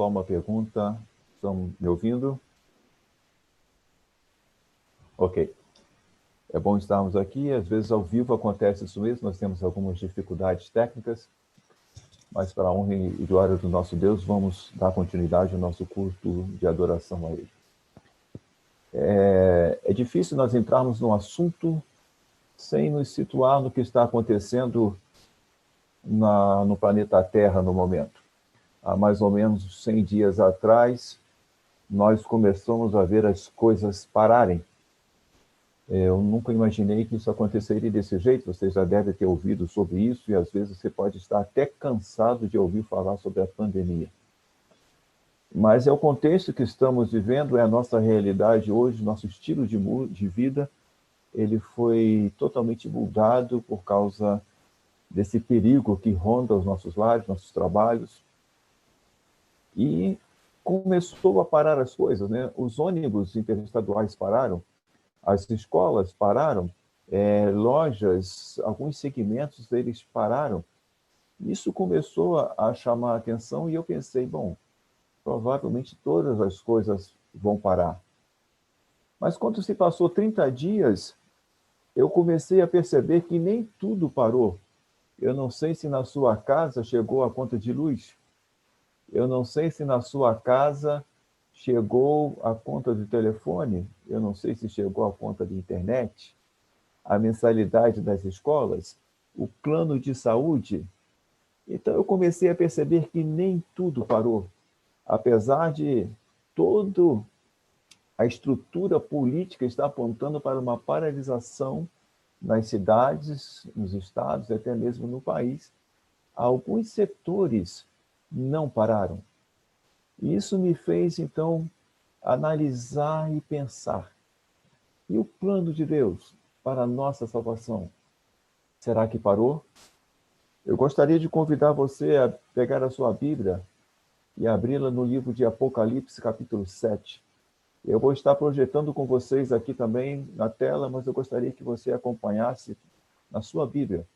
só uma pergunta. Estão me ouvindo? Ok. É bom estarmos aqui. Às vezes, ao vivo, acontece isso mesmo. Nós temos algumas dificuldades técnicas, mas para a honra e glória do nosso Deus, vamos dar continuidade ao nosso culto de adoração a Ele. É difícil nós entrarmos num assunto sem nos situar no que está acontecendo no planeta Terra no momento. Há mais ou menos 100 dias atrás, nós começamos a ver as coisas pararem. Eu nunca imaginei que isso aconteceria desse jeito. Você já deve ter ouvido sobre isso e às vezes você pode estar até cansado de ouvir falar sobre a pandemia. Mas é o contexto que estamos vivendo, é a nossa realidade hoje, nosso estilo de vida, ele foi totalmente mudado por causa desse perigo que ronda os nossos lares, nossos trabalhos. E começou a parar as coisas, né? Os ônibus interestaduais pararam, as escolas pararam, lojas, alguns segmentos deles pararam. Isso começou a chamar a atenção e eu pensei, bom, provavelmente todas as coisas vão parar. Mas quando se passou 30 dias, eu comecei a perceber que nem tudo parou. Eu não sei se na sua casa chegou a conta de luz. Eu não sei se na sua casa chegou a conta de telefone. Eu não sei se chegou a conta de internet, a mensalidade das escolas, o plano de saúde. Então eu comecei a perceber que nem tudo parou. Apesar de toda a estrutura política estar apontando para uma paralisação nas cidades, nos estados, até mesmo no país, alguns setores não pararam. E isso me fez, então, analisar e pensar. E o plano de Deus para a nossa salvação? Será que parou? Eu gostaria de convidar você a pegar a sua Bíblia e abri-la no livro de Apocalipse, capítulo 7. Eu vou estar projetando com vocês aqui também na tela, mas eu gostaria que você acompanhasse na sua Bíblia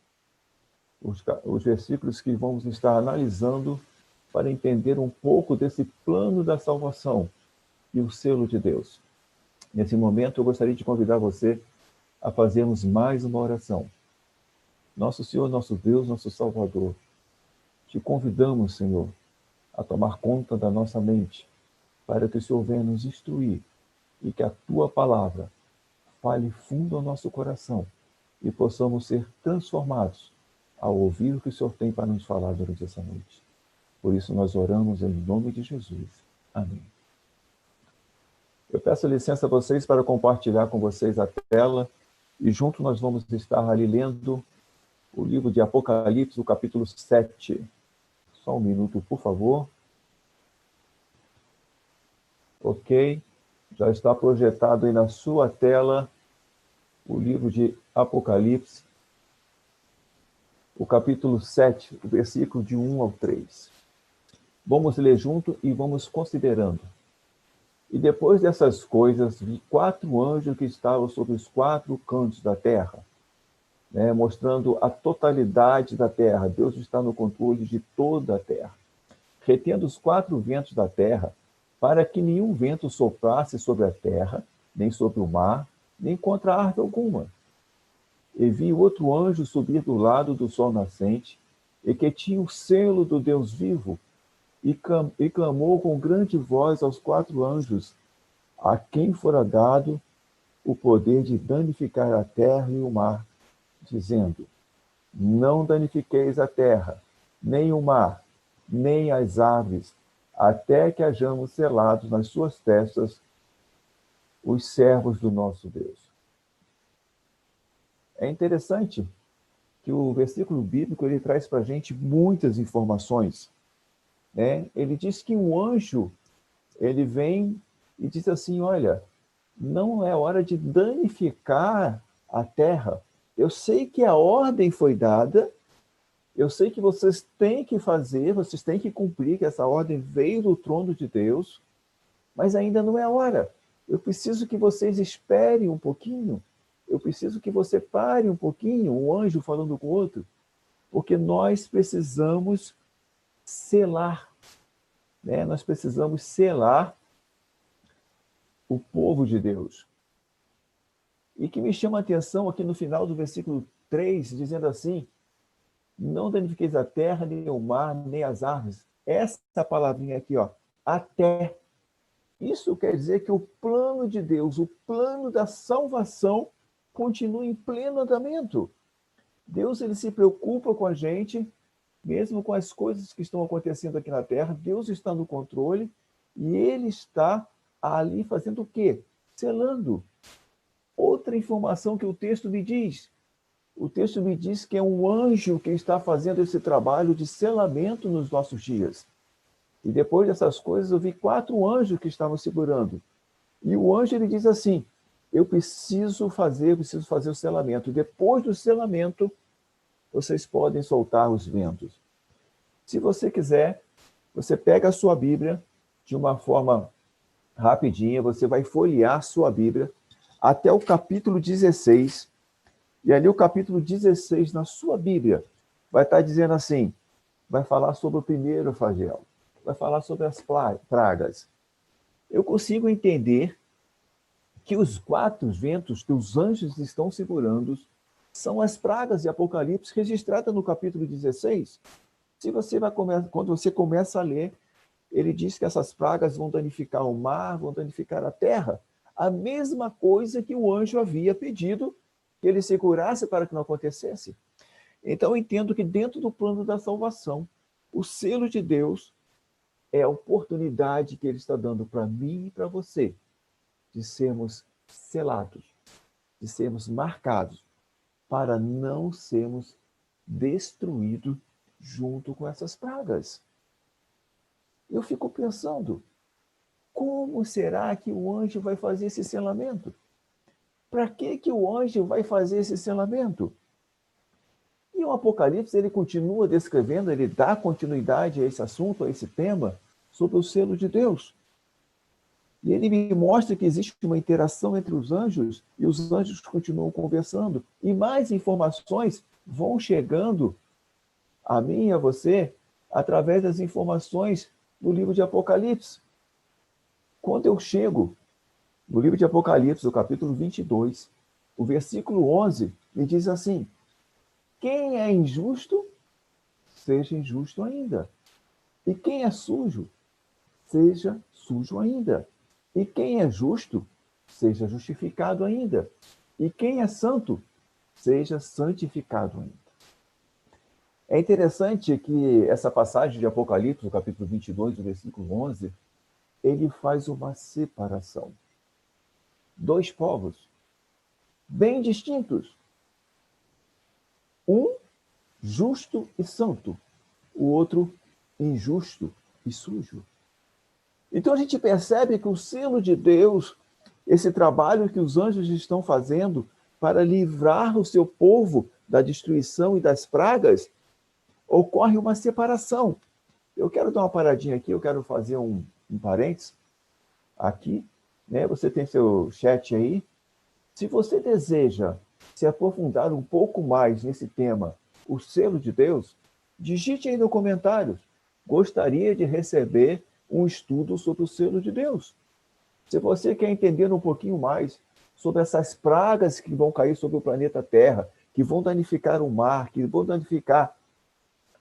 os versículos que vamos estar analisando para entender um pouco desse plano da salvação e o selo de Deus. Nesse momento, eu gostaria de convidar você a fazermos mais uma oração. Nosso Senhor, nosso Deus, nosso Salvador, te convidamos, Senhor, a tomar conta da nossa mente, para que o Senhor venha nos instruir e que a Tua palavra fale fundo ao nosso coração e possamos ser transformados ao ouvir o que o Senhor tem para nos falar durante essa noite. Por isso nós oramos em nome de Jesus. Amém. Eu peço licença a vocês para compartilhar com vocês a tela e junto nós vamos estar ali lendo o livro de Apocalipse, o capítulo 7. Só um minuto, por favor. Ok. Já está projetado aí na sua tela o livro de Apocalipse, o capítulo 7, o versículo de 1 ao 3. Vamos ler junto e vamos considerando. E depois dessas coisas, vi 4 anjos que estavam sobre os 4 cantos da terra, mostrando a totalidade da terra. Deus está no controle de toda a terra, retendo os 4 ventos da terra, para que nenhum vento soprasse sobre a terra, nem sobre o mar, nem contra a árvore alguma. E vi outro anjo subir do lado do sol nascente, e que tinha o selo do Deus vivo, e clamou com grande voz aos 4 anjos, a quem fora dado o poder de danificar a terra e o mar, dizendo: não danifiqueis a terra, nem o mar, nem as aves, até que hajamos selados nas suas testas os servos do nosso Deus. É interessante que o versículo bíblico ele traz para a gente muitas informações. Ele diz que um anjo ele vem e diz assim: olha, não é hora de danificar a terra. Eu sei que a ordem foi dada, eu sei que vocês têm que fazer, vocês têm que cumprir, que essa ordem veio do trono de Deus, mas ainda não é a hora. Eu preciso que vocês esperem um pouquinho, eu preciso que você pare um pouquinho, um anjo falando com o outro, porque nós precisamos selar. né? Nós precisamos selar o povo de Deus. E que me chama a atenção aqui no final do versículo 3, dizendo assim: não danifiqueis a terra, nem o mar, nem as árvores. Essa palavrinha aqui, ó, até. Isso quer dizer que o plano de Deus, o plano da salvação, continua em pleno andamento. Deus, ele se preocupa com a gente, mesmo com as coisas que estão acontecendo aqui na Terra. Deus está no controle e ele está ali fazendo o quê? Selando. Outra informação que o texto me diz. O texto me diz que é um anjo que está fazendo esse trabalho de selamento nos nossos dias. E depois dessas coisas, eu vi 4 anjos que estavam segurando. E o anjo, ele diz assim: eu preciso fazer o selamento. Depois do selamento, vocês podem soltar os ventos. Se você quiser, você pega a sua Bíblia de uma forma rapidinha, você vai folhear a sua Bíblia até o capítulo 16. E ali o capítulo 16, na sua Bíblia, vai estar dizendo assim, vai falar sobre o primeiro flagelo, vai falar sobre as pragas. Eu consigo entender que os 4 ventos que os anjos estão segurando são as pragas de Apocalipse registradas no capítulo 16. Se você quando você começa a ler, ele diz que essas pragas vão danificar o mar, vão danificar a terra. A mesma coisa que o anjo havia pedido que ele segurasse para que não acontecesse. Então eu entendo que dentro do plano da salvação, o selo de Deus é a oportunidade que ele está dando para mim e para você de sermos selados, de sermos marcados, para não sermos destruídos junto com essas pragas. Eu fico pensando, como será que o anjo vai fazer esse selamento? Para que o anjo vai fazer esse selamento? E o Apocalipse, ele continua descrevendo, ele dá continuidade a esse assunto, a esse tema, sobre o selo de Deus. E ele me mostra que existe uma interação entre os anjos, e os anjos continuam conversando, e mais informações vão chegando a mim e a você através das informações do livro de Apocalipse. Quando eu chego no livro de Apocalipse, o capítulo 22, o versículo 11, me diz assim: quem é injusto, seja injusto ainda. E quem é sujo, seja sujo ainda. E quem é justo, seja justificado ainda. E quem é santo, seja santificado ainda. É interessante que essa passagem de Apocalipse, no capítulo 22, do versículo 11, ele faz uma separação. 2 povos, bem distintos. Um justo e santo, o outro injusto e sujo. Então a gente percebe que o selo de Deus, esse trabalho que os anjos estão fazendo para livrar o seu povo da destruição e das pragas, ocorre uma separação. Eu quero dar uma paradinha aqui, eu quero fazer um parênteses aqui, né? Você tem seu chat aí. Se você deseja se aprofundar um pouco mais nesse tema, o selo de Deus, digite aí no comentário. Gostaria de receber um estudo sobre o selo de Deus. Se você quer entender um pouquinho mais sobre essas pragas que vão cair sobre o planeta Terra, que vão danificar o mar, que vão danificar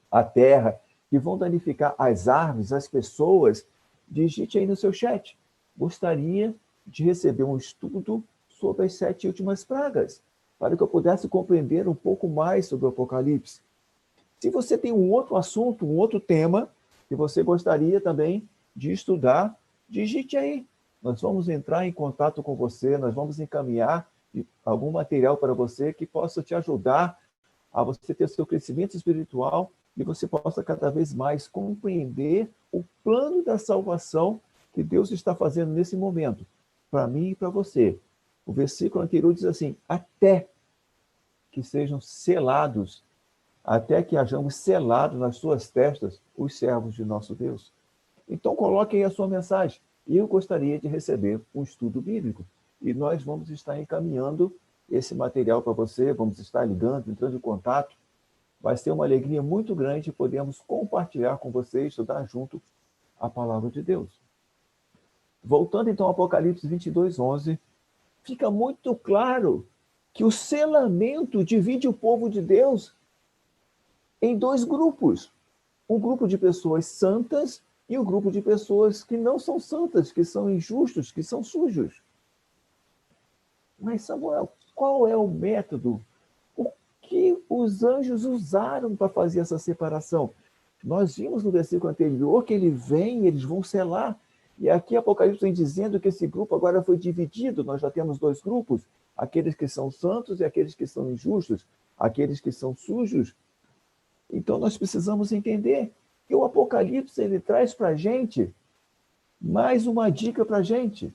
a terra, que vão danificar as árvores, as pessoas, digite aí no seu chat. Gostaria de receber um estudo sobre as 7 últimas pragas, para que eu pudesse compreender um pouco mais sobre o Apocalipse. Se você tem um outro assunto, um outro tema, que você gostaria também de estudar, digite aí. Nós vamos entrar em contato com você, nós vamos encaminhar algum material para você que possa te ajudar a você ter seu crescimento espiritual e você possa cada vez mais compreender o plano da salvação que Deus está fazendo nesse momento, para mim e para você. O versículo anterior diz assim: até que sejam selados, até que hajamos selado nas suas testas os servos de nosso Deus. Então coloque aí a sua mensagem. Eu gostaria de receber um estudo bíblico. E nós vamos estar encaminhando esse material para você, vamos estar ligando, entrando em contato. Vai ser uma alegria muito grande podermos compartilhar com você, estudar junto a palavra de Deus. Voltando então ao Apocalipse 22:11, fica muito claro que o selamento divide o povo de Deus em dois grupos. Um grupo de pessoas santas e um grupo de pessoas que não são santas, que são injustos, que são sujos. Mas, Samuel, qual é o método? O que os anjos usaram para fazer essa separação? Nós vimos no versículo anterior que ele vem, eles vão selar. E aqui Apocalipse vem dizendo que esse grupo agora foi dividido. Nós já temos dois grupos, aqueles que são santos e aqueles que são injustos, aqueles que são sujos. Então nós precisamos entender que o Apocalipse ele traz para a gente mais uma dica para a gente.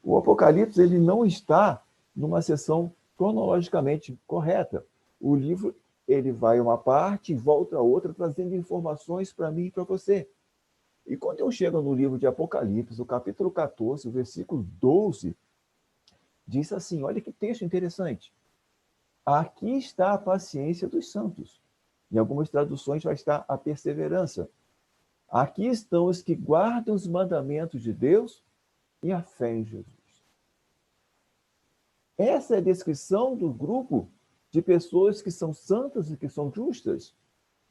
O Apocalipse ele não está numa seção cronologicamente correta. O livro ele vai uma parte e volta a outra, trazendo informações para mim e para você. E quando eu chego no livro de Apocalipse, o capítulo 14, o versículo 12, diz assim, olha que texto interessante. Aqui está a paciência dos santos. Em algumas traduções vai estar a perseverança. Aqui estão os que guardam os mandamentos de Deus e a fé em Jesus. Essa é a descrição do grupo de pessoas que são santas e que são justas.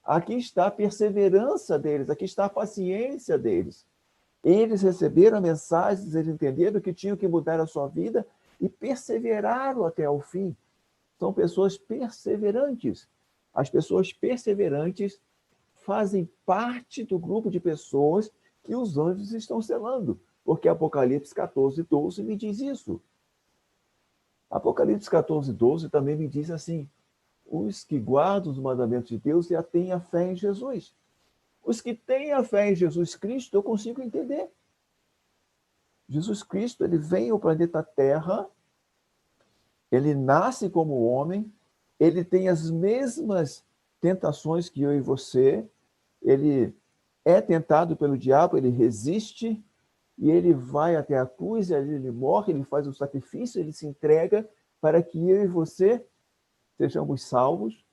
Aqui está a perseverança deles, aqui está a paciência deles. Eles receberam a mensagem, eles entenderam que tinham que mudar a sua vida e perseveraram até o fim. São pessoas perseverantes. As pessoas perseverantes fazem parte do grupo de pessoas que os anjos estão selando, porque Apocalipse 14:12 me diz isso. Apocalipse 14:12 também me diz assim, os que guardam os mandamentos de Deus e têm a fé em Jesus. Os que têm a fé em Jesus Cristo, eu consigo entender. Jesus Cristo, ele vem ao planeta Terra, ele nasce como homem, ele tem as mesmas tentações que eu e você, ele é tentado pelo diabo, ele resiste, e ele vai até a cruz, ele morre, ele faz o sacrifício, ele se entrega para que eu e você sejamos salvos,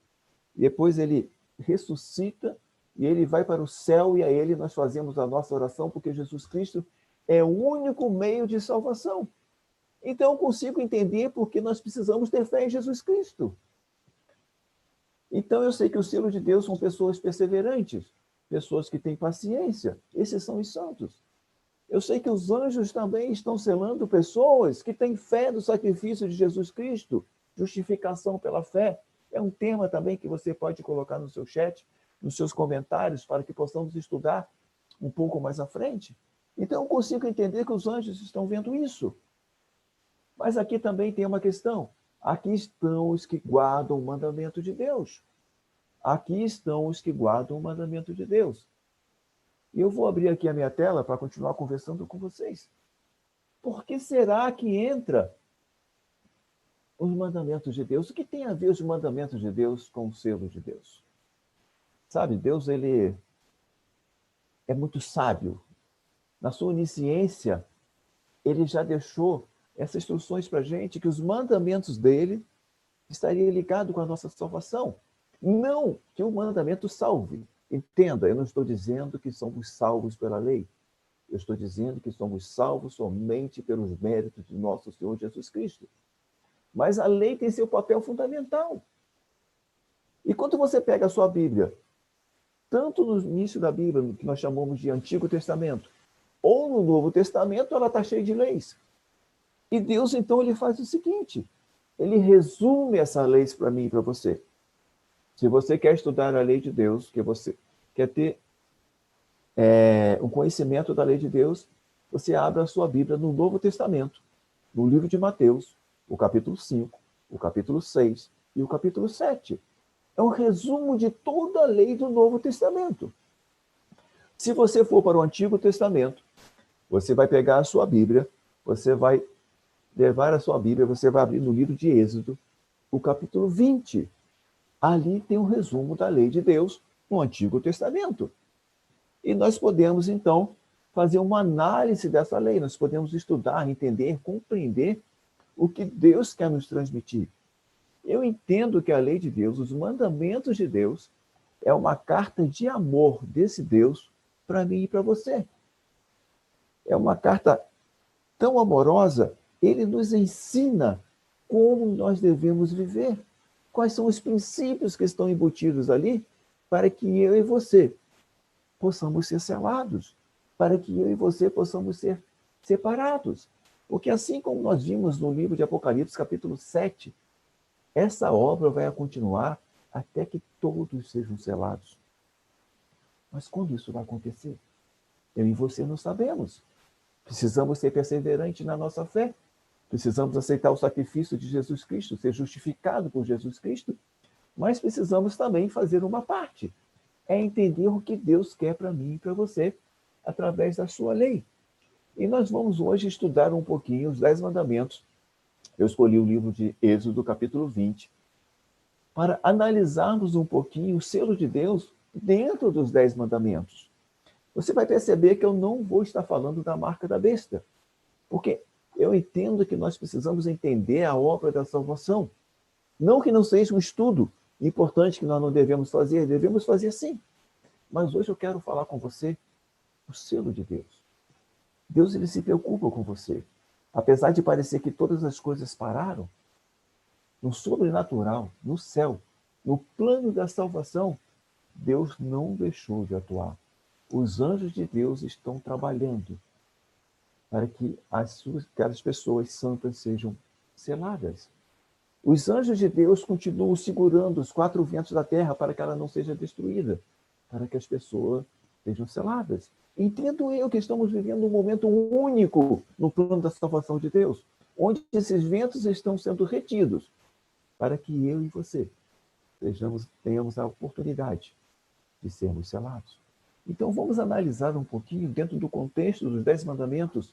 e depois ele ressuscita, e ele vai para o céu, e a ele nós fazemos a nossa oração, porque Jesus Cristo é o único meio de salvação. Então eu consigo entender porque nós precisamos ter fé em Jesus Cristo. Então eu sei que o selo de Deus são pessoas perseverantes, pessoas que têm paciência. Esses são os santos. Eu sei que os anjos também estão selando pessoas que têm fé no sacrifício de Jesus Cristo, justificação pela fé. É um tema também que você pode colocar no seu chat, nos seus comentários, para que possamos estudar um pouco mais à frente. Então eu consigo entender que os anjos estão vendo isso. Mas aqui também tem uma questão. Aqui estão os que guardam o mandamento de Deus. Aqui estão os que guardam o mandamento de Deus. E eu vou abrir aqui a minha tela para continuar conversando com vocês. Por que será que entra os mandamentos de Deus? O que tem a ver os mandamentos de Deus com o selo de Deus? Sabe, Deus ele é muito sábio. Na sua onisciência, ele já deixou essas instruções para a gente, que os mandamentos dele estariam ligados com a nossa salvação. Não que o mandamento salve. Entenda, eu não estou dizendo que somos salvos pela lei. Eu estou dizendo que somos salvos somente pelos méritos de nosso Senhor Jesus Cristo. Mas a lei tem seu papel fundamental. E quando você pega a sua Bíblia, tanto no início da Bíblia, no que nós chamamos de Antigo Testamento, ou no Novo Testamento, ela está cheia de leis. E Deus, então, ele faz o seguinte, ele resume essas leis para mim e para você. Se você quer estudar a lei de Deus, que você quer ter um conhecimento da lei de Deus, você abre a sua Bíblia no Novo Testamento, no livro de Mateus, o capítulo 5, o capítulo 6 e o capítulo 7. É um resumo de toda a lei do Novo Testamento. Se você for para o Antigo Testamento, você vai pegar a sua Bíblia, você vai levar a sua Bíblia, você vai abrir no livro de Êxodo, o capítulo 20. Ali tem um resumo da lei de Deus no Antigo Testamento. E nós podemos, então, fazer uma análise dessa lei. Nós podemos estudar, entender, compreender o que Deus quer nos transmitir. Eu entendo que a lei de Deus, os mandamentos de Deus, é uma carta de amor desse Deus para mim e para você. É uma carta tão amorosa, ele nos ensina como nós devemos viver, quais são os princípios que estão embutidos ali, para que eu e você possamos ser selados, para que eu e você possamos ser separados. Porque assim como nós vimos no livro de Apocalipse, capítulo 7, essa obra vai continuar até que todos sejam selados. Mas quando isso vai acontecer? Eu e você não sabemos. Precisamos ser perseverantes na nossa fé. Precisamos aceitar o sacrifício de Jesus Cristo, ser justificado por Jesus Cristo. Mas precisamos também fazer uma parte. É entender o que Deus quer para mim e para você através da sua lei. E nós vamos hoje estudar um pouquinho os 10 mandamentos. Eu escolhi o livro de Êxodo, capítulo 20, para analisarmos um pouquinho o selo de Deus dentro dos 10 mandamentos. Você vai perceber que eu não vou estar falando da marca da besta, porque eu entendo que nós precisamos entender a obra da salvação. Não que não seja um estudo importante que nós não devemos fazer sim. Mas hoje eu quero falar com você o selo de Deus. Deus, ele se preocupa com você. Apesar de parecer que todas as coisas pararam, no sobrenatural, no céu, no plano da salvação, Deus não deixou de atuar. Os anjos de Deus estão trabalhando para que aquelas pessoas santas sejam seladas. Os anjos de Deus continuam segurando os 4 ventos da terra para que ela não seja destruída, para que as pessoas sejam seladas. Entendo eu que estamos vivendo um momento único no plano da salvação de Deus, onde esses ventos estão sendo retidos, para que eu e você tenhamos a oportunidade de sermos selados. Então vamos analisar um pouquinho, dentro do contexto dos 10 mandamentos,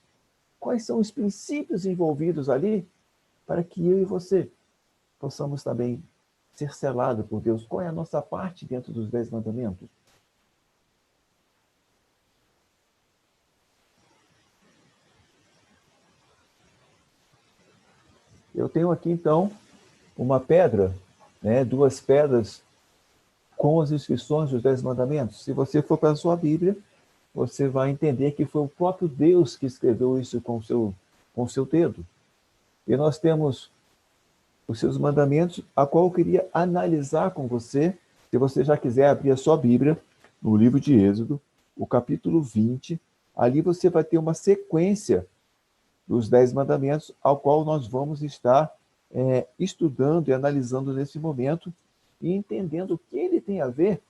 quais são os princípios envolvidos ali, para que eu e você possamos também ser selados por Deus. Qual é a nossa parte dentro dos 10 mandamentos? Eu tenho aqui, então, uma pedra, 2 pedras com as inscrições dos 10 mandamentos. Se você for para a sua Bíblia, você vai entender que foi o próprio Deus que escreveu isso com o seu dedo. E nós temos os seus mandamentos, a qual eu queria analisar com você. Se você já quiser abrir a sua Bíblia, no livro de Êxodo, o capítulo 20, ali você vai ter uma sequência dos 10 mandamentos, ao qual nós vamos estar estudando e analisando nesse momento e entendendo o que ele tem a ver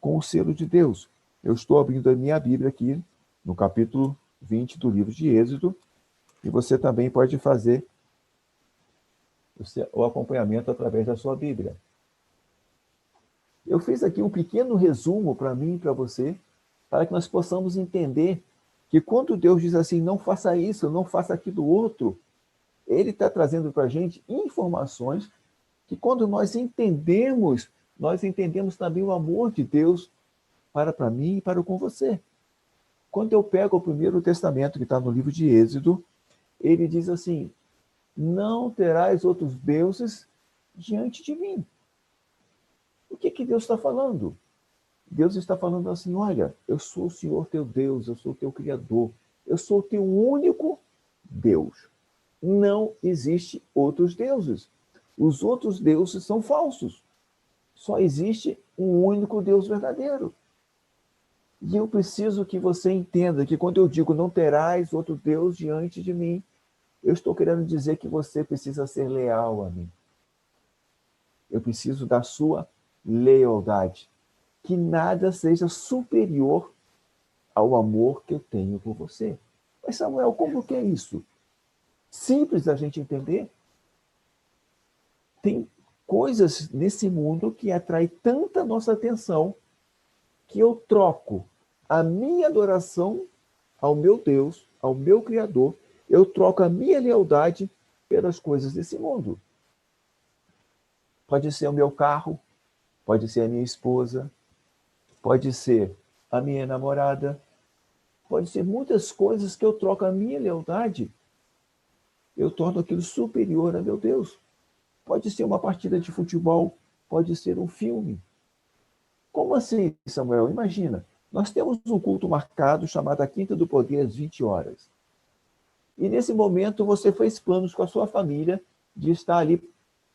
com o selo de Deus. Eu estou abrindo a minha Bíblia aqui, no capítulo 20 do livro de Êxodo, e você também pode fazer o acompanhamento através da sua Bíblia. Eu fiz aqui um pequeno resumo para mim e para você, para que nós possamos entender que quando Deus diz assim, não faça isso, não faça aquilo outro, ele está trazendo para a gente informações que quando nós entendemos também o amor de Deus para mim e para com você. Quando eu pego o Primeiro Testamento, que está no livro de Êxodo, ele diz assim, não terás outros deuses diante de mim. O que Deus está falando? Deus está falando assim, olha, eu sou o Senhor teu Deus, eu sou o teu Criador, eu sou o teu único Deus. Não existe outros deuses. Os outros deuses são falsos. Só existe um único Deus verdadeiro. E eu preciso que você entenda que quando eu digo não terás outro Deus diante de mim, eu estou querendo dizer que você precisa ser leal a mim. Eu preciso da sua lealdade. Que nada seja superior ao amor que eu tenho por você. Mas, Samuel, como que é isso? Simples a gente entender. Tem coisas nesse mundo que atraem tanta nossa atenção que eu troco a minha adoração ao meu Deus, ao meu Criador, eu troco a minha lealdade pelas coisas desse mundo. Pode ser o meu carro, pode ser a minha esposa, pode ser a minha namorada, pode ser muitas coisas que eu troco a minha lealdade, eu torno aquilo superior a meu Deus. Pode ser uma partida de futebol, pode ser um filme. Como assim, Samuel? Imagina, Nós temos um culto marcado chamado a Quinta do Poder às 20 horas. E nesse momento você fez planos com a sua família de estar ali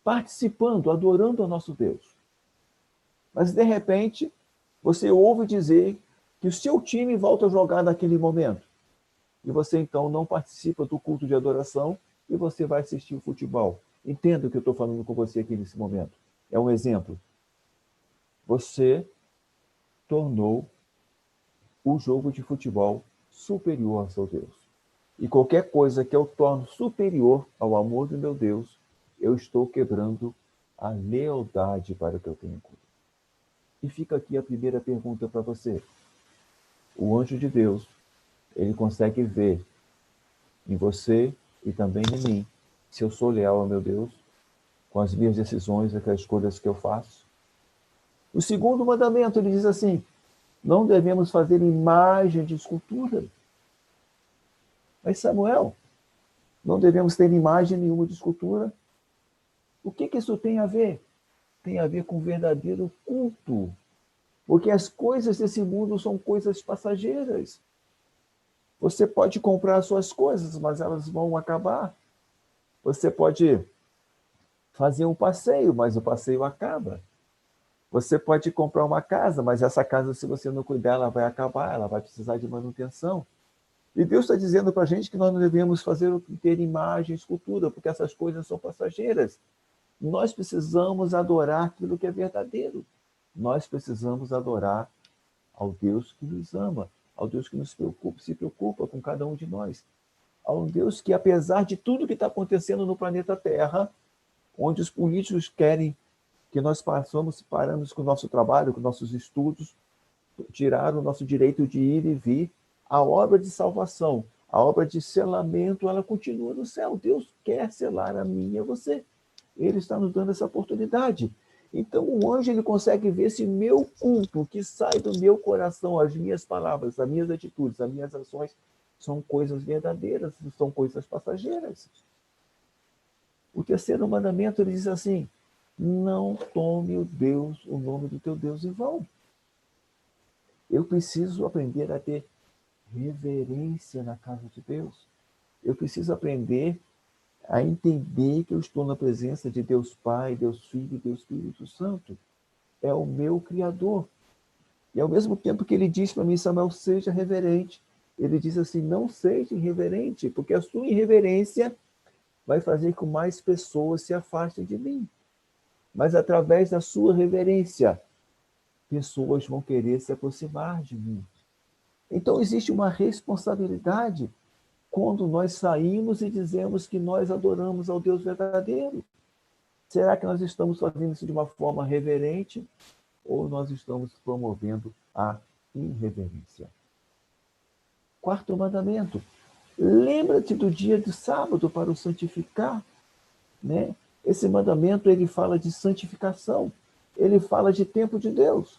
participando, adorando ao nosso Deus. Mas de repente você ouve dizer que o seu time volta a jogar naquele momento. E você então não participa do culto de adoração e você vai assistir o futebol. Entenda o que eu estou falando com você aqui nesse momento. É um exemplo. Você tornou o jogo de futebol superior ao seu Deus. E qualquer coisa que eu torno superior ao amor do meu Deus, eu estou quebrando a lealdade para o que eu tenho com ele. E fica aqui a primeira pergunta para você. O anjo de Deus, ele consegue ver em você e também em mim se eu sou leal ao meu Deus, com as minhas decisões e com as escolhas que eu faço. O segundo mandamento, ele diz assim, não devemos fazer imagem de escultura. Mas Samuel, não devemos ter imagem nenhuma de escultura. O que isso tem a ver? Tem a ver com verdadeiro culto. Porque as coisas desse mundo são coisas passageiras. Você pode comprar suas coisas, mas elas vão acabar. Você pode fazer um passeio, mas o passeio acaba. Você pode comprar uma casa, mas essa casa, se você não cuidar, ela vai acabar, ela vai precisar de manutenção. E Deus está dizendo para a gente que nós não devemos ter imagem, escultura, porque essas coisas são passageiras. Nós precisamos adorar aquilo que é verdadeiro. Nós precisamos adorar ao Deus que nos ama, ao Deus que se preocupa com cada um de nós. Ao Deus que, apesar de tudo que está acontecendo no planeta Terra, onde os políticos querem que nós paramos com o nosso trabalho, com nossos estudos, tirar o nosso direito de ir e vir, a obra de salvação, a obra de selamento, ela continua no céu. Deus quer selar a mim e a você. Ele está nos dando essa oportunidade. Então, o anjo ele consegue ver se meu culto, que sai do meu coração, as minhas palavras, as minhas atitudes, as minhas ações, são coisas verdadeiras, não são coisas passageiras. O terceiro mandamento, ele diz assim, não tome o nome do teu Deus em vão. Eu preciso aprender a ter reverência na casa de Deus. Eu preciso aprender a entender que eu estou na presença de Deus Pai, Deus Filho e Deus Espírito Santo. É o meu Criador. E ao mesmo tempo que ele diz para mim, Samuel, seja reverente, ele diz assim, não seja irreverente, porque a sua irreverência vai fazer com que mais pessoas se afastem de mim. Mas através da sua reverência, pessoas vão querer se aproximar de mim. Então existe uma responsabilidade quando nós saímos e dizemos que nós adoramos ao Deus verdadeiro. Será que nós estamos fazendo isso de uma forma reverente ou nós estamos promovendo a irreverência? Quarto mandamento. Lembra-te do dia de sábado para o santificar, né? Esse mandamento ele fala de santificação, ele fala de tempo de Deus.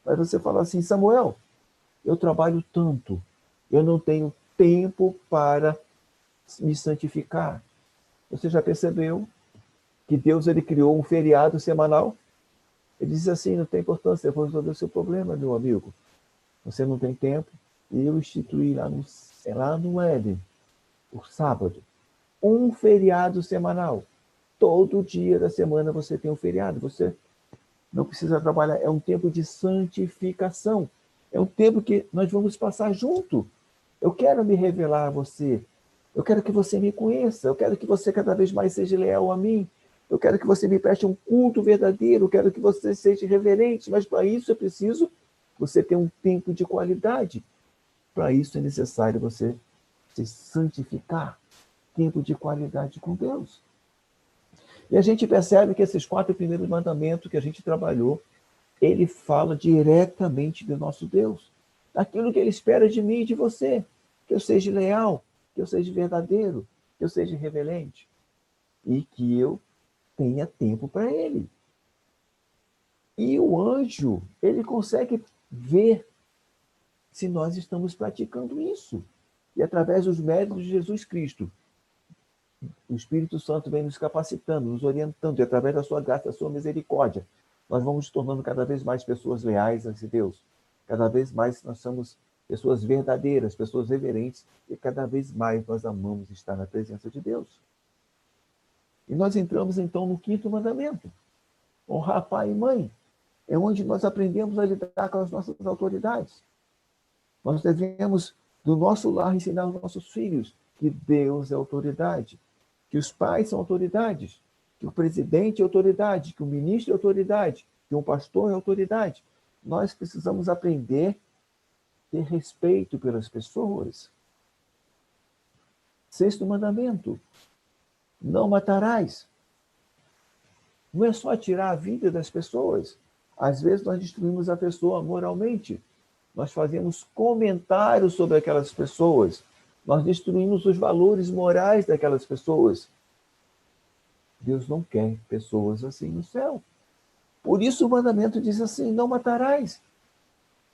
Mas você fala assim, Samuel, eu trabalho tanto, eu não tenho tempo para me santificar. Você já percebeu que Deus ele criou um feriado semanal? Ele diz assim, não tem importância, eu vou resolver o seu problema, meu amigo. Você não tem tempo, e eu instituí lá no Éden, o sábado, um feriado semanal. Todo dia da semana você tem um feriado, você não precisa trabalhar, é um tempo de santificação. É um tempo que nós vamos passar junto. Eu quero me revelar a você. Eu quero que você me conheça. Eu quero que você cada vez mais seja leal a mim. Eu quero que você me preste um culto verdadeiro. Eu quero que você seja reverente. Mas para isso é preciso você ter um tempo de qualidade. Para isso é necessário você se santificar. Tempo de qualidade com Deus. E a gente percebe que esses 4 primeiros mandamentos que a gente trabalhou, ele fala diretamente do nosso Deus, daquilo que ele espera de mim e de você, que eu seja leal, que eu seja verdadeiro, que eu seja reverente e que eu tenha tempo para ele. E o anjo, ele consegue ver se nós estamos praticando isso. E através dos méritos de Jesus Cristo, o Espírito Santo vem nos capacitando, nos orientando, e através da sua graça, da sua misericórdia, nós vamos nos tornando cada vez mais pessoas leais a esse Deus, Cada vez mais nós somos pessoas verdadeiras, pessoas reverentes, e cada vez mais nós amamos estar na presença de Deus. E nós entramos, então, no quinto mandamento. Honrar pai e mãe. É onde nós aprendemos a lidar com as nossas autoridades. Nós devemos, do nosso lar, ensinar aos nossos filhos que Deus é autoridade, que os pais são autoridades, que o presidente é autoridade, que o ministro é autoridade, que um pastor é autoridade. Nós precisamos aprender a ter respeito pelas pessoas. Sexto mandamento: não matarás. Não é só tirar a vida das pessoas. Às vezes nós destruímos a pessoa moralmente. Nós fazemos comentários sobre aquelas pessoas. Nós destruímos os valores morais daquelas pessoas. Deus não quer pessoas assim no céu. Por isso o mandamento diz assim: não matarás.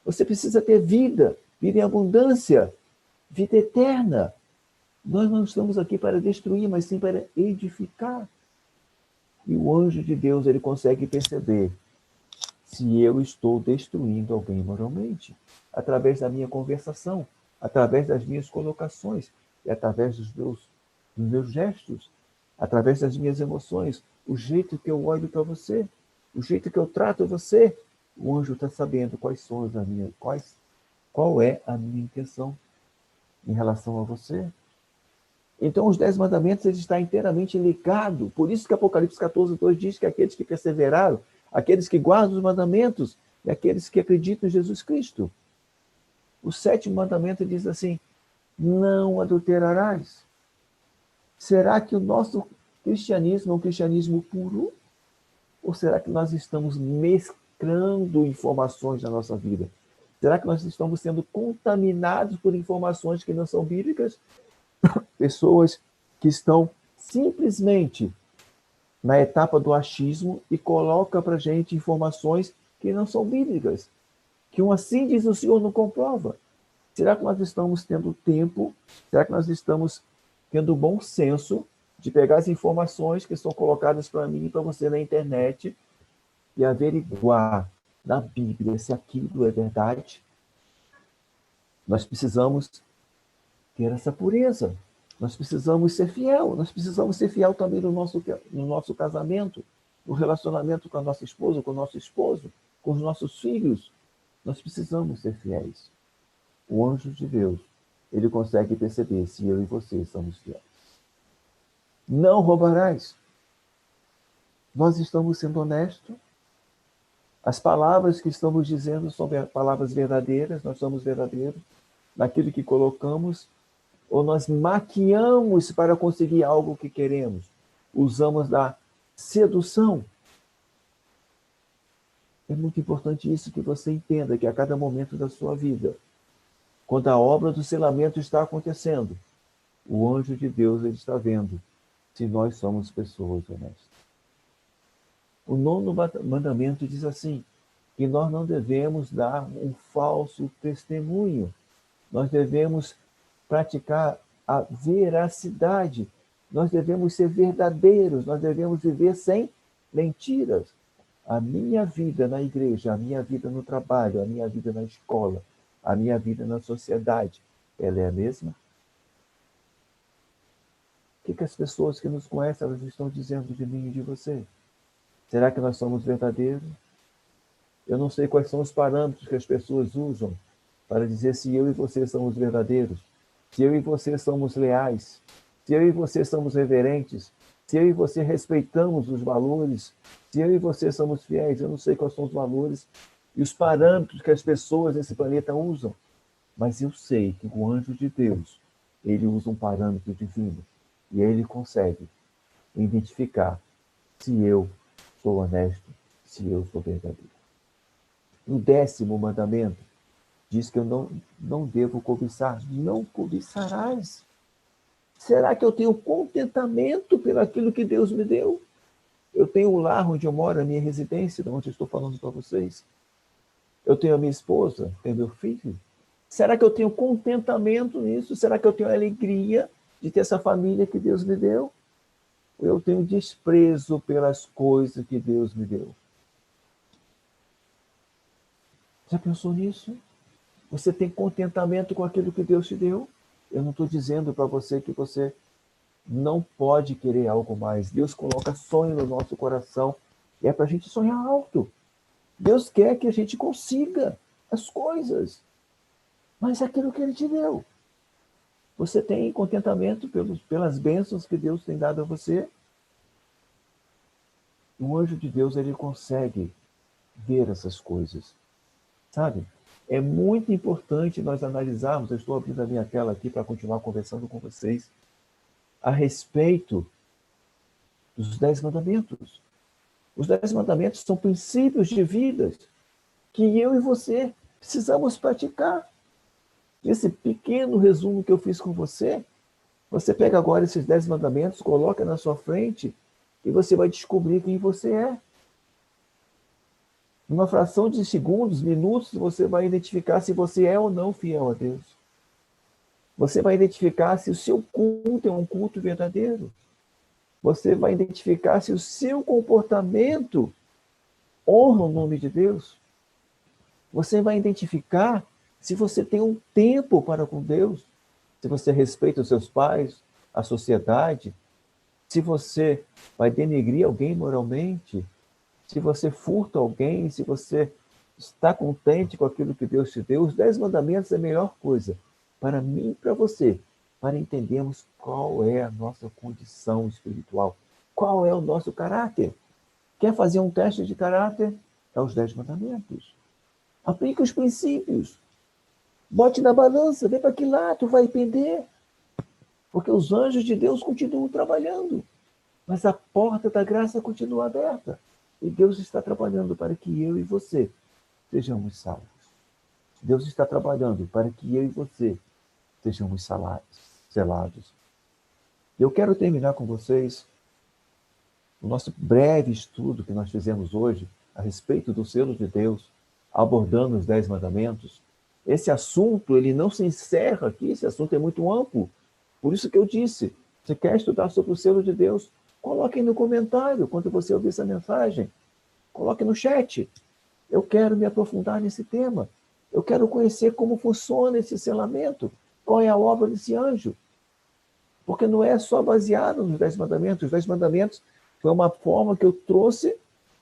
Você precisa ter vida, vida em abundância, vida eterna. Nós não estamos aqui para destruir, mas sim para edificar. E o anjo de Deus, ele consegue perceber se eu estou destruindo alguém moralmente, através da minha conversação, através das minhas colocações, e através dos meus gestos, através das minhas emoções, o jeito que eu olho para você, o jeito que eu trato você. O anjo está sabendo qual é a minha intenção em relação a você. Então, os 10 mandamentos eles estão inteiramente ligados. Por isso que Apocalipse 14:2 diz que aqueles que perseveraram, aqueles que guardam os mandamentos e aqueles que acreditam em Jesus Cristo. O 7º mandamento diz assim: não adulterarás. Será que o nosso cristianismo é um cristianismo puro? Ou será que nós estamos mesclando informações na nossa vida? Será que nós estamos sendo contaminados por informações que não são bíblicas? Pessoas que estão simplesmente na etapa do achismo e colocam para a gente informações que não são bíblicas, que um assim diz o Senhor não comprova. Será que nós estamos tendo tempo? Será que nós estamos tendo o bom senso de pegar as informações que são colocadas para mim e para você na internet e averiguar na Bíblia se aquilo é verdade? Nós precisamos ter essa pureza. Nós precisamos ser fiel. Nós precisamos ser fiel também no nosso casamento, no relacionamento com a nossa esposa, com o nosso esposo, com os nossos filhos. Nós precisamos ser fiéis. O anjo de Deus, ele consegue perceber se eu e você somos fiéis. Não roubarás. Nós estamos sendo honestos. As palavras que estamos dizendo são palavras verdadeiras, nós somos verdadeiros naquilo que colocamos, ou nós maquiamos para conseguir algo que queremos. Usamos da sedução. É muito importante isso que você entenda, que a cada momento da sua vida, quando a obra do selamento está acontecendo, o anjo de Deus ele está vendo se nós somos pessoas honestas. O 9º mandamento diz assim, que nós não devemos dar um falso testemunho. Nós devemos praticar a veracidade. Nós devemos ser verdadeiros. Nós devemos viver sem mentiras. A minha vida na igreja, a minha vida no trabalho, a minha vida na escola, a minha vida na sociedade, ela é a mesma? O que as pessoas que nos conhecem elas estão dizendo de mim e de você? Será que nós somos verdadeiros? Eu não sei quais são os parâmetros que as pessoas usam para dizer se eu e você somos verdadeiros, se eu e você somos leais, se eu e você somos reverentes, se eu e você respeitamos os valores, se eu e você somos fiéis. Eu não sei quais são os valores e os parâmetros que as pessoas nesse planeta usam, mas eu sei que o anjo de Deus, ele usa um parâmetro divino e ele consegue identificar se eu sou honesto, se eu sou verdadeiro. O 10º mandamento diz que eu não devo cobiçar. Não cobiçarás. Será que eu tenho contentamento pelo aquilo que Deus me deu? Eu tenho o lar onde eu moro, a minha residência, de onde eu estou falando para vocês. Eu tenho a minha esposa, tenho meu filho. Será que eu tenho contentamento nisso? Será que eu tenho alegria de ter essa família que Deus me deu? Ou eu tenho desprezo pelas coisas que Deus me deu? Já pensou nisso? Você tem contentamento com aquilo que Deus te deu? Eu não estou dizendo para você que você não pode querer algo mais. Deus coloca sonho no nosso coração e é para a gente sonhar alto. Deus quer que a gente consiga as coisas, mas é aquilo que Ele te deu. Você tem contentamento pelas bênçãos que Deus tem dado a você? O anjo de Deus, ele consegue ver essas coisas, sabe? É muito importante nós analisarmos, eu estou abrindo a minha tela aqui para continuar conversando com vocês, a respeito dos 10 mandamentos. Os 10 mandamentos são princípios de vida que eu e você precisamos praticar. Esse pequeno resumo que eu fiz com você, você pega agora esses 10 mandamentos, coloca na sua frente e você vai descobrir quem você é. Numa fração de segundos, minutos, você vai identificar se você é ou não fiel a Deus. Você vai identificar se o seu culto é um culto verdadeiro. Você vai identificar se o seu comportamento honra o nome de Deus. Você vai identificar se você tem um tempo para com Deus, se você respeita os seus pais, a sociedade, se você vai denegrir alguém moralmente, se você furta alguém, se você está contente com aquilo que Deus te deu. Os 10 mandamentos é a melhor coisa para mim e para você, para entendermos qual é a nossa condição espiritual, qual é o nosso caráter. Quer fazer um teste de caráter? É os 10 mandamentos. Aplique os princípios. Bote na balança, vê para que lado tu vai pender. Porque os anjos de Deus continuam trabalhando, mas a porta da graça continua aberta. E Deus está trabalhando para que eu e você sejamos salvos. Deus está trabalhando para que eu e você sejamos selados. Eu quero terminar com vocês o nosso breve estudo que nós fizemos hoje a respeito do selo de Deus, abordando os 10 mandamentos. Esse assunto, ele não se encerra aqui, esse assunto é muito amplo. Por isso que eu disse, você quer estudar sobre o selo de Deus? Coloque no comentário quando você ouvir essa mensagem. Coloque no chat. Eu quero me aprofundar nesse tema. Eu quero conhecer como funciona esse selamento. Qual é a obra desse anjo? Porque não é só baseado nos 10 mandamentos. Os 10 mandamentos foi uma forma que eu trouxe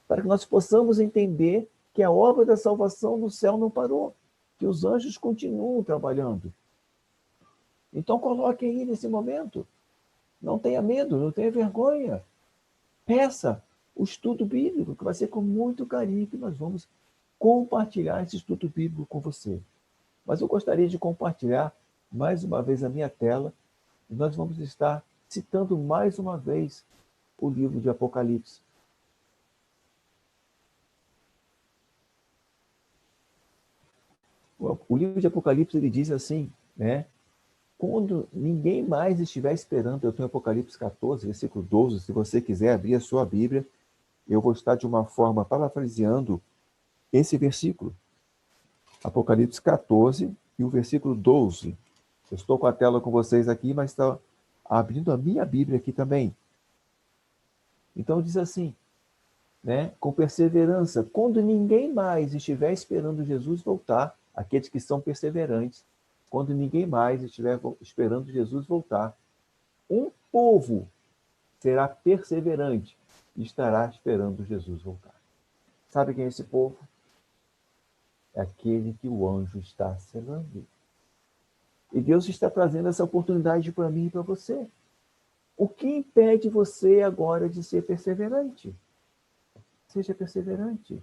para que nós possamos entender que a obra da salvação no céu não parou, que os anjos continuam trabalhando. Então coloque aí nesse momento. Não tenha medo, não tenha vergonha. Peça o estudo bíblico, que vai ser com muito carinho que nós vamos compartilhar esse estudo bíblico com você. Mas eu gostaria de compartilhar mais uma vez a minha tela e nós vamos estar citando mais uma vez o livro de Apocalipse. O livro de Apocalipse, ele diz assim, né? Quando ninguém mais estiver esperando, eu tenho Apocalipse 14, versículo 12, se você quiser abrir a sua Bíblia, eu vou estar de uma forma parafraseando esse versículo. Apocalipse 14 e o versículo 12. Eu estou com a tela com vocês aqui, mas está abrindo a minha Bíblia aqui também. Então diz assim, né? Com perseverança, quando ninguém mais estiver esperando Jesus voltar, aqueles que são perseverantes, quando ninguém mais estiver esperando Jesus voltar, um povo será perseverante e estará esperando Jesus voltar. Sabe quem é esse povo? É aquele que o anjo está selando. E Deus está trazendo essa oportunidade para mim e para você. O que impede você agora de ser perseverante? Seja perseverante.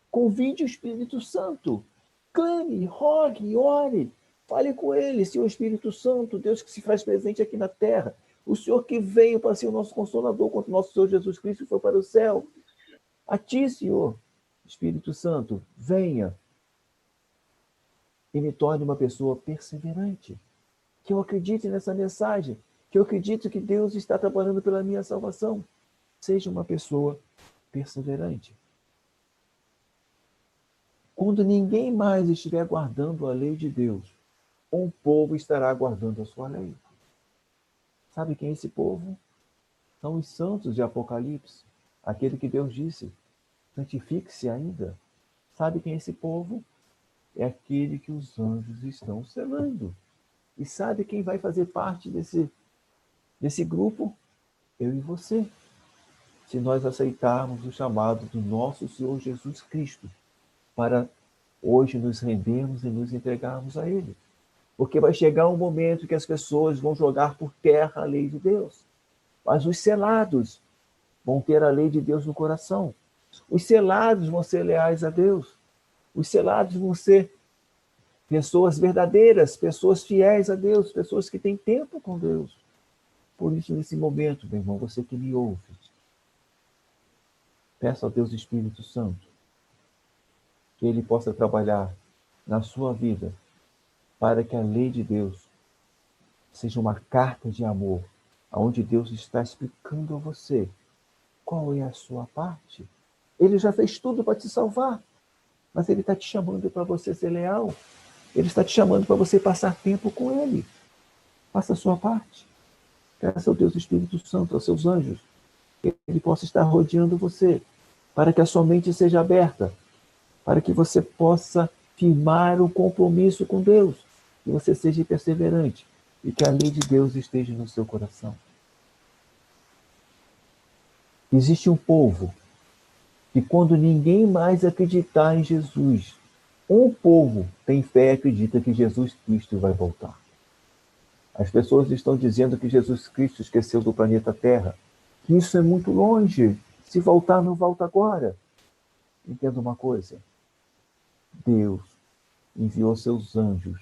Convide o Espírito Santo. Clame, rogue, ore. Fale com ele, Senhor Espírito Santo, Deus que se faz presente aqui na terra. O Senhor que veio para ser o nosso Consolador, quando o nosso Senhor Jesus Cristo foi para o céu. A ti, Senhor, Espírito Santo, venha e me torne uma pessoa perseverante. Que eu acredite nessa mensagem, que eu acredite que Deus está trabalhando pela minha salvação. Seja uma pessoa perseverante. Quando ninguém mais estiver guardando a lei de Deus, um povo estará guardando a sua lei. Sabe quem é esse povo? São os santos de Apocalipse, aquele que Deus disse, santifique-se ainda. Sabe quem é esse povo? é aquele que os anjos estão selando. E sabe quem vai fazer parte desse grupo? Eu e você. Se nós aceitarmos o chamado do nosso Senhor Jesus Cristo para hoje nos rendermos e nos entregarmos a Ele. Porque vai chegar um momento que as pessoas vão jogar por terra a lei de Deus. Mas os selados vão ter a lei de Deus no coração. Os selados vão ser leais a Deus. Os selados vão ser pessoas verdadeiras, pessoas fiéis a Deus, pessoas que têm tempo com Deus. Por isso, nesse momento, meu irmão, você que me ouve, peça ao Deus Espírito Santo que Ele possa trabalhar na sua vida para que a lei de Deus seja uma carta de amor, onde Deus está explicando a você qual é a sua parte. Ele já fez tudo para te salvar, mas Ele está te chamando para você ser leal. Ele está te chamando para você passar tempo com Ele. Faça a sua parte. Peça ao Deus Espírito Santo, aos seus anjos, que Ele possa estar rodeando você, para que a sua mente seja aberta, para que você possa firmar um compromisso com Deus, que você seja perseverante e que a lei de Deus esteja no seu coração. Existe um povo que, quando ninguém mais acreditar em Jesus, um povo tem fé e acredita que Jesus Cristo vai voltar. As pessoas estão dizendo que Jesus Cristo esqueceu do planeta Terra, que isso é muito longe. Se voltar, não volta agora. Entenda uma coisa: Deus enviou seus anjos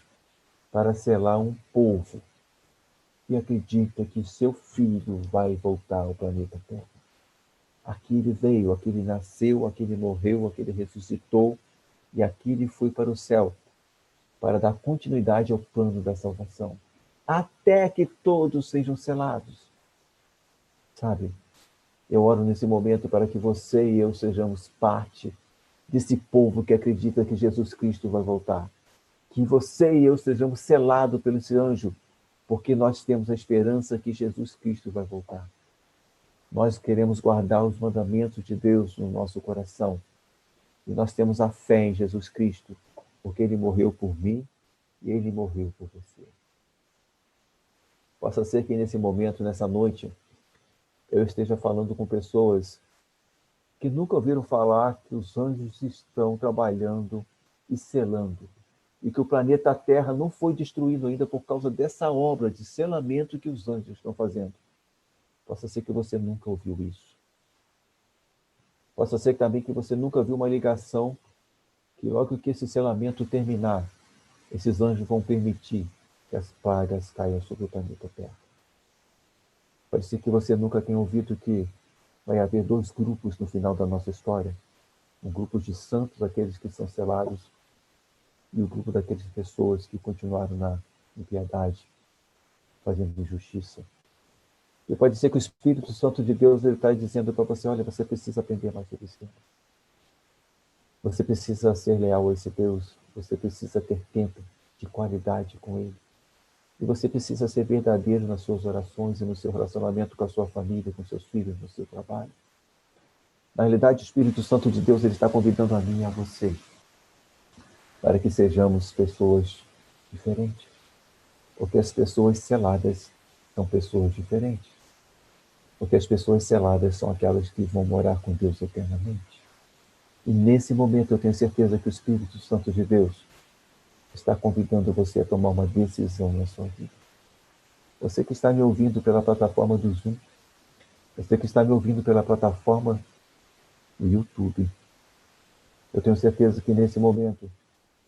para selar um povo que acredita que seu filho vai voltar ao planeta Terra. Aqui ele veio, aqui ele nasceu, aqui ele morreu, aqui ele ressuscitou e aqui ele foi para o céu para dar continuidade ao plano da salvação, até que todos sejam selados. Sabe? Eu oro nesse momento para que você e eu sejamos parte desse povo que acredita que Jesus Cristo vai voltar. Que você e eu sejamos selados pelo esse anjo, porque nós temos a esperança que Jesus Cristo vai voltar. Nós queremos guardar os mandamentos de Deus no nosso coração. E nós temos a fé em Jesus Cristo, porque Ele morreu por mim e Ele morreu por você. Possa ser que nesse momento, nessa noite, eu esteja falando com pessoas que nunca ouviram falar que os anjos estão trabalhando e selando, e que o planeta Terra não foi destruído ainda por causa dessa obra de selamento que os anjos estão fazendo. Possa ser que você nunca ouviu isso. Possa ser também que você nunca viu uma ligação que logo que esse selamento terminar, esses anjos vão permitir que as pragas caiam sobre o planeta Terra. Pode ser que você nunca tenha ouvido que vai haver dois grupos no final da nossa história. Um grupo de santos, aqueles que são selados, e o grupo daquelas pessoas que continuaram na impiedade, fazendo injustiça. E pode ser que o Espírito Santo de Deus está dizendo para você: olha, você precisa aprender mais sobre isso. Você precisa ser leal a esse Deus. Você precisa ter tempo de qualidade com Ele. E você precisa ser verdadeiro nas suas orações e no seu relacionamento com a sua família, com seus filhos, no seu trabalho. Na realidade, o Espírito Santo de Deus ele está convidando a mim e a você para que sejamos pessoas diferentes. Porque as pessoas seladas são pessoas diferentes. Porque as pessoas seladas são aquelas que vão morar com Deus eternamente. E nesse momento eu tenho certeza que o Espírito Santo de Deus está convidando você a tomar uma decisão na sua vida. Você que está me ouvindo pela plataforma do Zoom, você que está me ouvindo pela plataforma do YouTube, eu tenho certeza que nesse momento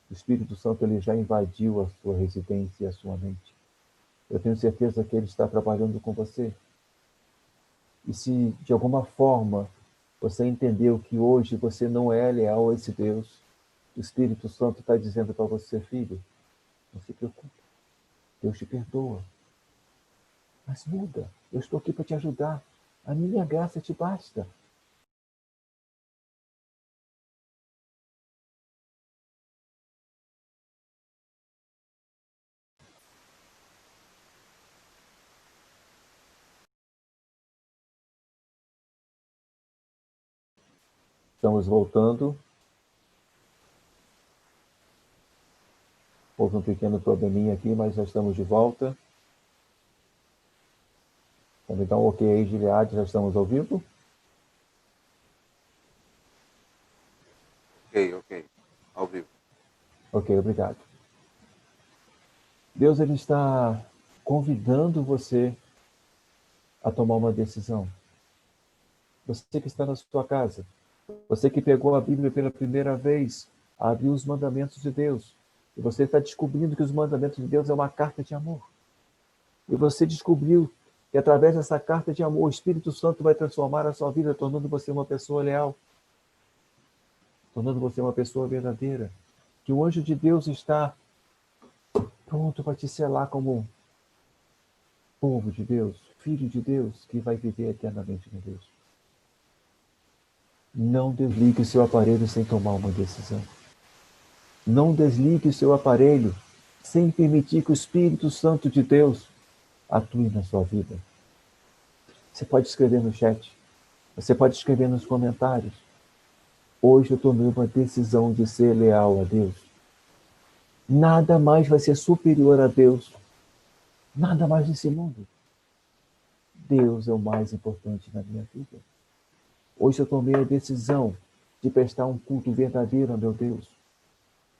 o Espírito Santo ele já invadiu a sua residência e a sua mente. Eu tenho certeza que ele está trabalhando com você. E se de alguma forma você entendeu que hoje você não é leal a esse Deus, o Espírito Santo está dizendo para você: filho, não se preocupe, Deus te perdoa. Mas muda, eu estou aqui para te ajudar. A minha graça te basta. Estamos voltando. Houve um pequeno probleminha aqui, mas já estamos de volta. Vamos dar um ok aí, Gilead, já estamos ao vivo? Ok, ao vivo. Ok, obrigado. Deus, ele está convidando você a tomar uma decisão. Você que está na sua casa, você que pegou a Bíblia pela primeira vez, abriu os mandamentos de Deus, e você está descobrindo que os mandamentos de Deus é uma carta de amor. E você descobriu que através dessa carta de amor, o Espírito Santo vai transformar a sua vida, tornando você uma pessoa leal, tornando você uma pessoa verdadeira. Que o anjo de Deus está pronto para te selar como povo de Deus, filho de Deus, que vai viver eternamente com Deus. Não desligue o seu aparelho sem tomar uma decisão. Não desligue o seu aparelho sem permitir que o Espírito Santo de Deus atue na sua vida. Você pode escrever no chat, você pode escrever nos comentários. Hoje eu tomei uma decisão de ser leal a Deus. Nada mais vai ser superior a Deus. Nada mais nesse mundo. Deus é o mais importante na minha vida. Hoje eu tomei a decisão de prestar um culto verdadeiro a meu Deus.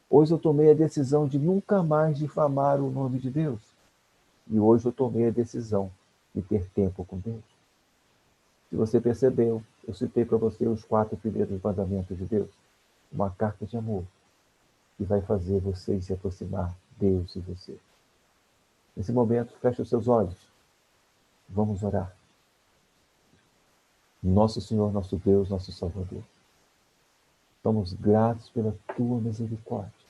Hoje eu tomei a decisão de nunca mais difamar o nome de Deus. E hoje eu tomei a decisão de ter tempo com Deus. Se você percebeu, eu citei para você os 4 primeiros mandamentos de Deus. Uma carta de amor que vai fazer você se aproximar Deus e você. Nesse momento, feche os seus olhos. Vamos orar. Nosso Senhor, nosso Deus, nosso Salvador. Somos gratos pela tua misericórdia.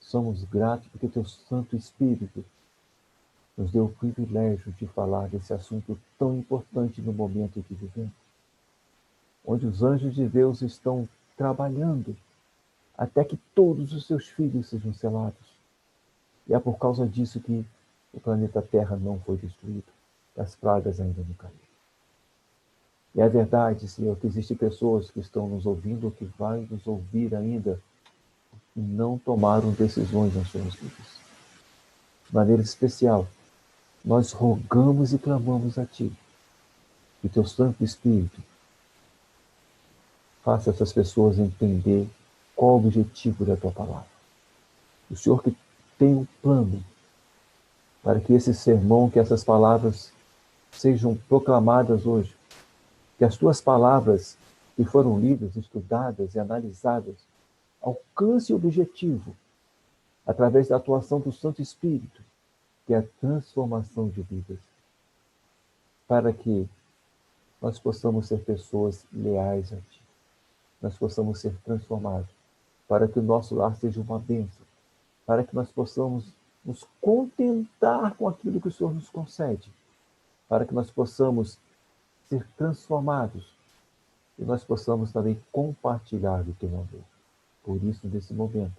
Somos gratos porque teu Santo Espírito nos deu o privilégio de falar desse assunto tão importante no momento que vivemos, onde os anjos de Deus estão trabalhando até que todos os seus filhos sejam selados. E é por causa disso que o planeta Terra não foi destruído, as pragas ainda não caíram. E é verdade, Senhor, que existem pessoas que estão nos ouvindo ou que vão nos ouvir ainda e não tomaram decisões nas suas vidas. De maneira especial, nós rogamos e clamamos a Ti, que Teu Santo Espírito faça essas pessoas entender qual o objetivo da Tua palavra. O Senhor que tem um plano para que esse sermão, que essas palavras sejam proclamadas hoje, que as Tuas palavras que foram lidas, estudadas e analisadas alcance o objetivo através da atuação do Santo Espírito, que é a transformação de vidas, para que nós possamos ser pessoas leais a Ti, nós possamos ser transformados, para que o nosso lar seja uma bênção, para que nós possamos nos contentar com aquilo que o Senhor nos concede, para que nós possamos ser transformados e nós possamos também compartilhar do Teu amor. Por isso, nesse momento,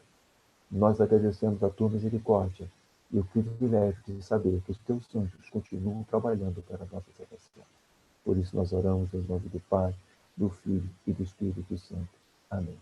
nós agradecemos a Tua misericórdia e o privilégio de saber que os Teus anjos continuam trabalhando para a nossa salvação. Por isso nós oramos em nome do Pai, do Filho e do Espírito Santo. Amém.